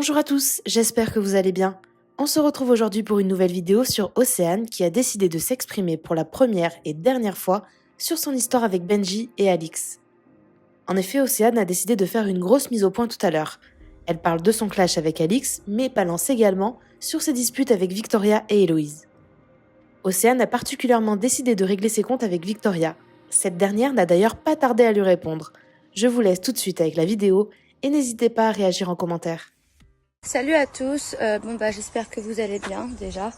Bonjour à tous, j'espère que vous allez bien. On se retrouve aujourd'hui pour une nouvelle vidéo sur Océane qui a décidé de s'exprimer pour la première et dernière fois sur son histoire avec Benji et Alix. En effet, Océane a décidé de faire une grosse mise au point tout à l'heure. Elle parle de son clash avec Alix, mais balance également sur ses disputes avec Victoria et Héloïse. Océane a particulièrement décidé de régler ses comptes avec Victoria. Cette dernière n'a d'ailleurs pas tardé à lui répondre. Je vous laisse tout de suite avec la vidéo et n'hésitez pas à réagir en commentaire. Salut à tous, j'espère que vous allez bien déjà.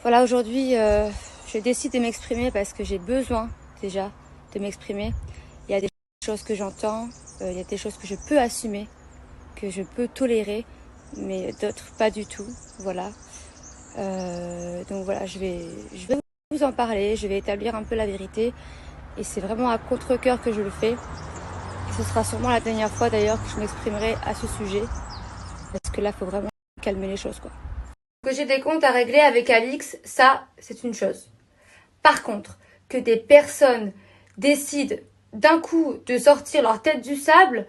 Voilà, aujourd'hui je décide de m'exprimer parce que j'ai besoin déjà de m'exprimer. Il y a des choses que j'entends, il y a des choses que je peux assumer, que je peux tolérer, mais d'autres pas du tout. Voilà. Donc voilà, je vais vous en parler, je vais établir un peu la vérité. Et c'est vraiment à contre-cœur que je le fais. Et ce sera sûrement la dernière fois d'ailleurs que je m'exprimerai à ce sujet. Parce que là, il faut vraiment calmer les choses, quoi. Que j'ai des comptes à régler avec Alix, ça, c'est une chose. Par contre, que des personnes décident d'un coup de sortir leur tête du sable,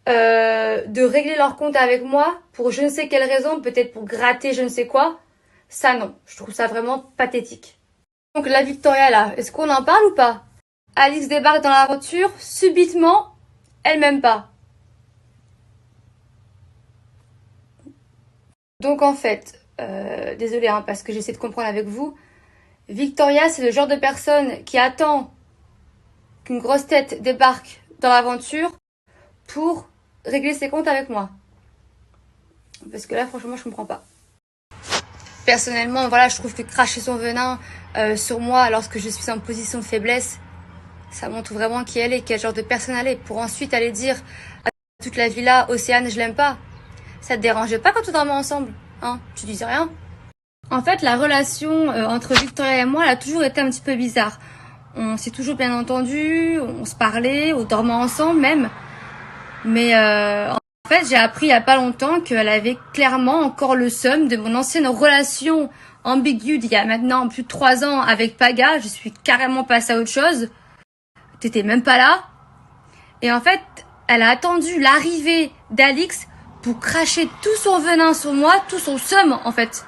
de régler leur compte avec moi, pour je ne sais quelle raison, peut-être pour gratter je ne sais quoi, ça non. Je trouve ça vraiment pathétique. Donc la Victoria là, est-ce qu'on en parle ou pas? Alix débarque dans la voiture, subitement, elle m'aime pas. Donc en fait, désolée parce que j'essaie de comprendre avec vous, Victoria c'est le genre de personne qui attend qu'une grosse tête débarque dans l'aventure pour régler ses comptes avec moi. Parce que là franchement je comprends pas. Personnellement voilà, je trouve que cracher son venin sur moi lorsque je suis en position de faiblesse, ça montre vraiment qui elle est, quel genre de personne elle est, pour ensuite aller dire à toute la villa, Océane je l'aime pas. Ça te dérangeait pas quand on dormait ensemble, hein? Tu disais rien? En fait, la relation entre Victoria et moi, elle a toujours été un petit peu bizarre. On s'est toujours bien entendu, on se parlait, on dormait ensemble même. Mais en fait, j'ai appris il y a pas longtemps qu'elle avait clairement encore le seum de mon ancienne relation ambiguë d'il y a maintenant plus de 3 ans avec Paga. Je suis carrément passée à autre chose. T'étais même pas là. Et en fait, elle a attendu l'arrivée d'Alix pour cracher tout son venin sur moi, tout son seum en fait.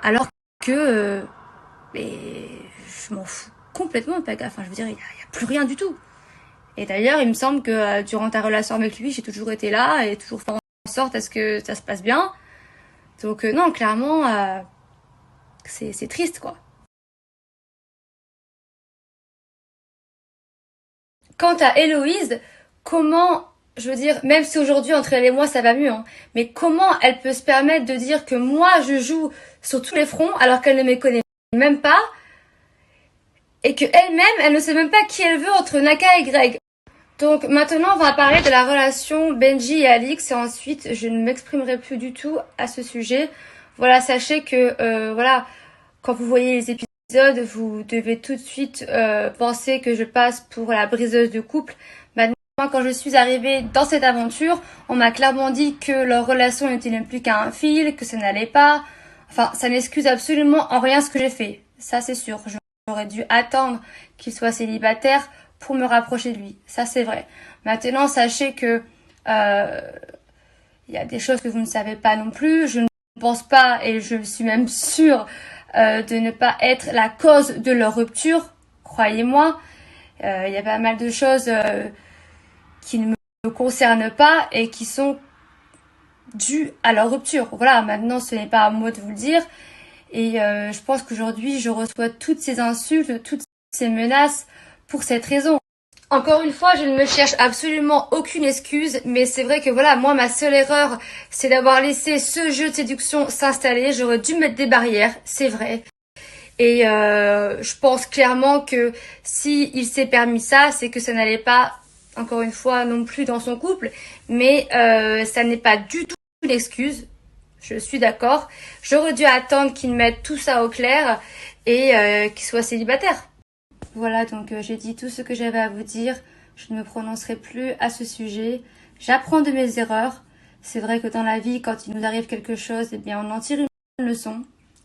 Alors que mais je m'en fous complètement de Paga. Enfin, je veux dire, il y a plus rien du tout. Et d'ailleurs, il me semble que durant ta relation avec lui, j'ai toujours été là et toujours fait en sorte à ce que ça se passe bien. Donc non, clairement, c'est triste, quoi. Quant à Héloïse, comment, je veux dire, même si aujourd'hui entre elle et moi ça va mieux, hein, mais comment elle peut se permettre de dire que moi je joue sur tous les fronts alors qu'elle ne me connaît même pas et que elle-même, elle ne sait même pas qui elle veut entre Naka et Greg. Donc maintenant on va parler de la relation Benji et Alix et ensuite je ne m'exprimerai plus du tout à ce sujet. Voilà, sachez que voilà, quand vous voyez les épisodes, vous devez tout de suite penser que je passe pour la briseuse de couple. Maintenant, quand je suis arrivée dans cette aventure, on m'a clairement dit que leur relation n'était même plus qu'un fil, que ça n'allait pas. Enfin, ça n'excuse absolument en rien ce que j'ai fait. Ça c'est sûr. J'aurais dû attendre qu'il soit célibataire pour me rapprocher de lui. Ça, c'est vrai. Maintenant, sachez que il y a des choses que vous ne savez pas non plus. Je ne pense pas, et je suis même sûre de ne pas être la cause de leur rupture. Croyez-moi, il y a pas mal de choses qui ne me concernent pas et qui sont dues à leur rupture. Voilà, maintenant, ce n'est pas à moi de vous le dire. Et je pense qu'aujourd'hui, je reçois toutes ces insultes, toutes ces menaces pour cette raison. Encore une fois, je ne me cherche absolument aucune excuse, mais c'est vrai que voilà, moi, ma seule erreur, c'est d'avoir laissé ce jeu de séduction s'installer. J'aurais dû mettre des barrières, c'est vrai. Et je pense clairement que si il s'est permis ça, c'est que ça n'allait pas, encore une fois, non plus dans son couple. Mais ça n'est pas du tout une excuse. Je suis d'accord. J'aurais dû attendre qu'il mette tout ça au clair et qu'il soit célibataire. Voilà, donc j'ai dit tout ce que j'avais à vous dire. Je ne me prononcerai plus à ce sujet. J'apprends de mes erreurs. C'est vrai que dans la vie, quand il nous arrive quelque chose, eh bien, on en tire une leçon.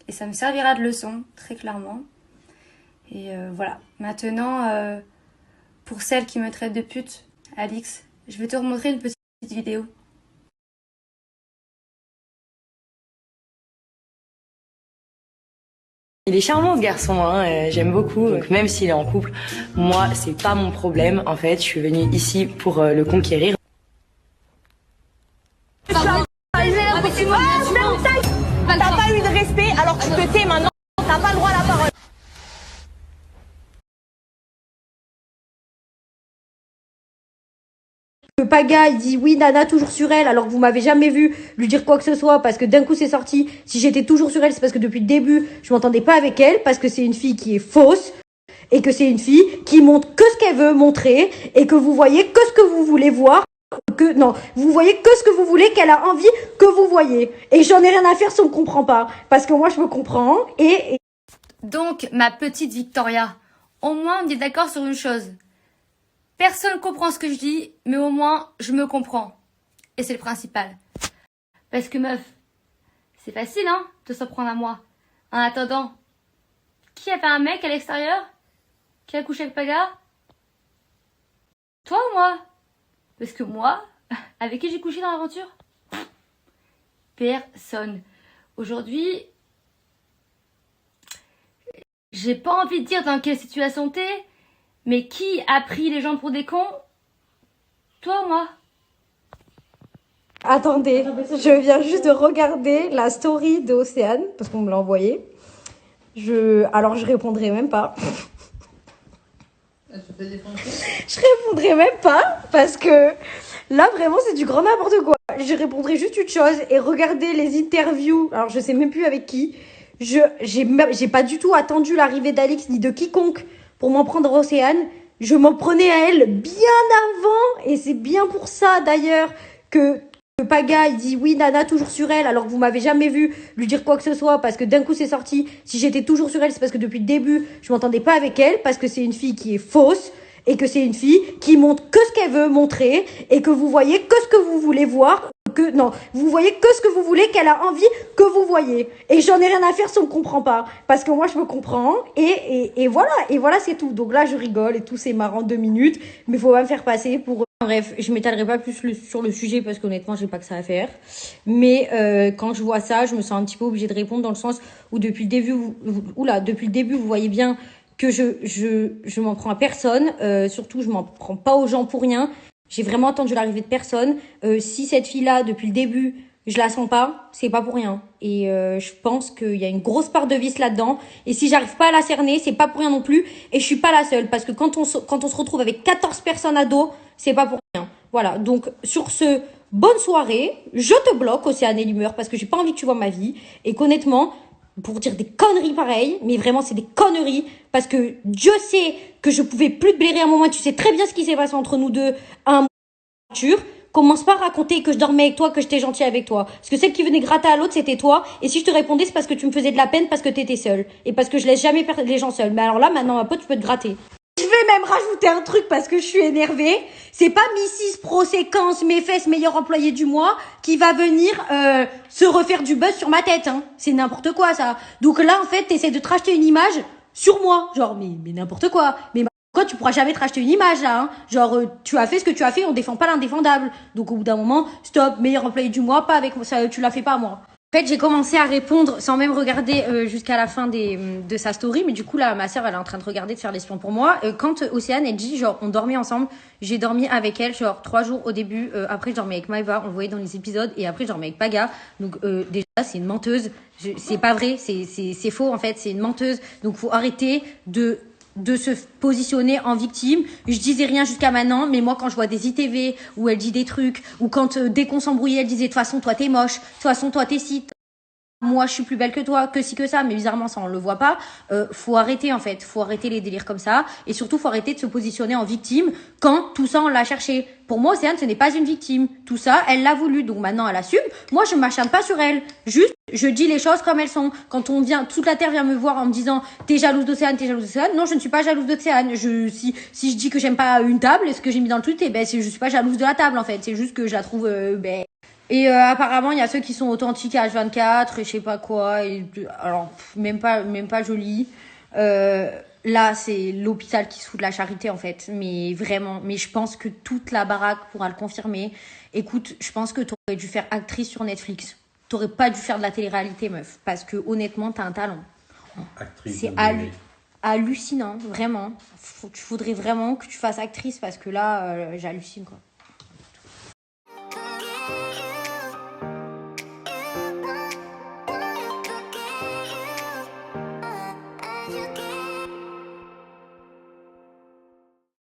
Et ça me servira de leçon, très clairement. Et voilà. Maintenant, pour celle qui me traite de pute, Alix, je vais te remontrer une petite vidéo. Il est charmant ce garçon, hein, j'aime beaucoup. Donc même s'il est en couple, moi c'est pas mon problème. En fait, je suis venue ici pour le conquérir. T'as pas eu de respect, alors tu te tais maintenant. T'as pas le droit à la parole. Paga, il dit oui, Nana toujours sur elle, alors que vous m'avez jamais vu lui dire quoi que ce soit, parce que d'un coup c'est sorti. Si j'étais toujours sur elle, c'est parce que depuis le début, je m'entendais pas avec elle, parce que c'est une fille qui est fausse, et que c'est une fille qui montre que ce qu'elle veut montrer, et que vous voyez que ce que vous voulez voir, vous voyez que ce que vous voulez, qu'elle a envie que vous voyez. Et j'en ai rien à faire si on me comprend pas, parce que moi je me comprends, Donc, ma petite Victoria, au moins on est d'accord sur une chose. Personne comprend ce que je dis, mais au moins je me comprends. Et c'est le principal. Parce que meuf, c'est facile hein, de s'en prendre à moi. En attendant, qui a fait un mec à l'extérieur? Qui a couché avec Paga? Toi ou moi? Parce que moi, avec qui j'ai couché dans l'aventure? Personne. Aujourd'hui, j'ai pas envie de dire dans quelle situation t'es, mais qui a pris les gens pour des cons? Toi ou moi? Attendez, je viens juste de regarder la story de Océane, parce qu'on me l'a envoyé. Alors je répondrai même pas. Je répondrai même pas, parce que là vraiment c'est du grand n'importe quoi. Je répondrai juste une chose, et regardez les interviews, alors je sais même plus avec qui. J'ai pas du tout attendu l'arrivée d'Alix ni de quiconque pour m'en prendre à Océane. Je m'en prenais à elle bien avant, et c'est bien pour ça d'ailleurs que Paga, il dit oui, Nana toujours sur elle, alors que vous m'avez jamais vu lui dire quoi que ce soit, parce que d'un coup c'est sorti. Si j'étais toujours sur elle, c'est parce que depuis le début, je m'entendais pas avec elle, parce que c'est une fille qui est fausse, et que c'est une fille qui montre que ce qu'elle veut montrer, et que vous voyez que ce que vous voulez voir, vous voyez que ce que vous voulez, qu'elle a envie que vous voyez. Et j'en ai rien à faire si on me comprend pas, parce que moi je me comprends, et voilà c'est tout. Donc là je rigole, et tout c'est marrant 2 minutes, mais faut pas me faire passer pour... Bref, je m'étalerai pas plus sur le sujet, parce qu'honnêtement j'ai pas que ça à faire. Mais quand je vois ça, je me sens un petit peu obligée de répondre, dans le sens où depuis le début vous voyez bien que je m'en prends à personne, surtout je m'en prends pas aux gens pour rien. J'ai vraiment attendu l'arrivée de personne. Si cette fille-là, depuis le début, je la sens pas, c'est pas pour rien. Et je pense qu'il y a une grosse part de vice là-dedans. Et si j'arrive pas à la cerner, c'est pas pour rien non plus. Et je suis pas la seule, parce que quand on se retrouve avec 14 personnes à dos, c'est pas pour rien. Voilà, donc sur ce, bonne soirée. Je te bloque, Océane et l'humeur, parce que j'ai pas envie que tu vois ma vie. Et qu'honnêtement, pour dire des conneries pareilles, mais vraiment c'est des conneries, parce que Dieu sait que je pouvais plus te blairer à un moment, tu sais très bien ce qui s'est passé entre nous deux à un moment. Commence pas à raconter que je dormais avec toi, que j'étais gentille avec toi, parce que celle qui venait gratter à l'autre c'était toi, et si je te répondais c'est parce que tu me faisais de la peine, parce que t'étais seule, et parce que je laisse jamais les gens seuls. Mais alors là maintenant ma pote, tu peux te gratter. Je vais même rajouter un truc parce que je suis énervée. C'est pas Mrs. Pro-séquence, mes fesses, meilleur employé du mois, qui va venir se refaire du buzz sur ma tête. Hein. C'est n'importe quoi, ça. Donc là, en fait, t'essaies de te racheter une image sur moi. Genre, mais n'importe quoi. Mais quoi, tu pourras jamais te racheter une image, là. Hein. Genre, tu as fait ce que tu as fait, on défend pas l'indéfendable. Donc au bout d'un moment, stop, meilleur employé du mois, pas avec ça, tu l'as fait pas à moi. En fait, j'ai commencé à répondre sans même regarder jusqu'à la fin de sa story. Mais du coup, là, ma sœur, elle est en train de regarder, de faire l'espion pour moi. Quand Océane, elle dit, genre, on dormait ensemble. J'ai dormi avec elle, genre, 3 jours au début. Après, je dormais avec Maëva, on le voyait dans les épisodes. Et après, je dormais avec Paga. Donc, déjà, c'est une menteuse. C'est pas vrai, c'est faux, en fait. C'est une menteuse. Donc, faut arrêter de se positionner en victime. Je disais rien jusqu'à maintenant, mais moi quand je vois des ITV où elle dit des trucs, ou quand dès qu'on s'embrouillait elle disait de toute façon toi t'es moche, de toute façon toi t'es si, moi je suis plus belle que toi, que si que ça, mais bizarrement ça on le voit pas. Faut arrêter en fait, faut arrêter les délires comme ça, et surtout faut arrêter de se positionner en victime quand tout ça on l'a cherché. Pour moi Océane ce n'est pas une victime, tout ça elle l'a voulu, donc maintenant elle assume. Moi je m'acharne pas sur elle, juste je dis les choses comme elles sont. Quand on vient, toute la terre vient me voir en me disant t'es jalouse d'Océane, non je ne suis pas jalouse d'Océane. Si je dis que j'aime pas une table, ce que j'ai mis dans le tweet, je suis pas jalouse de la table en fait, c'est juste que je la trouve et apparemment, il y a ceux qui sont authentiques à H24 et je sais pas quoi. Et, alors, même pas joli. Là, c'est l'hôpital qui se fout de la charité, en fait. Mais vraiment, mais je pense que toute la baraque pourra le confirmer. Écoute, je pense que t'aurais dû faire actrice sur Netflix. T'aurais pas dû faire de la télé-réalité, meuf. Parce que honnêtement, t'as un talent. Actrice C'est de Blu-ray. hallucinant, vraiment. Il faudrait vraiment que tu fasses actrice parce que là, j'hallucine quoi.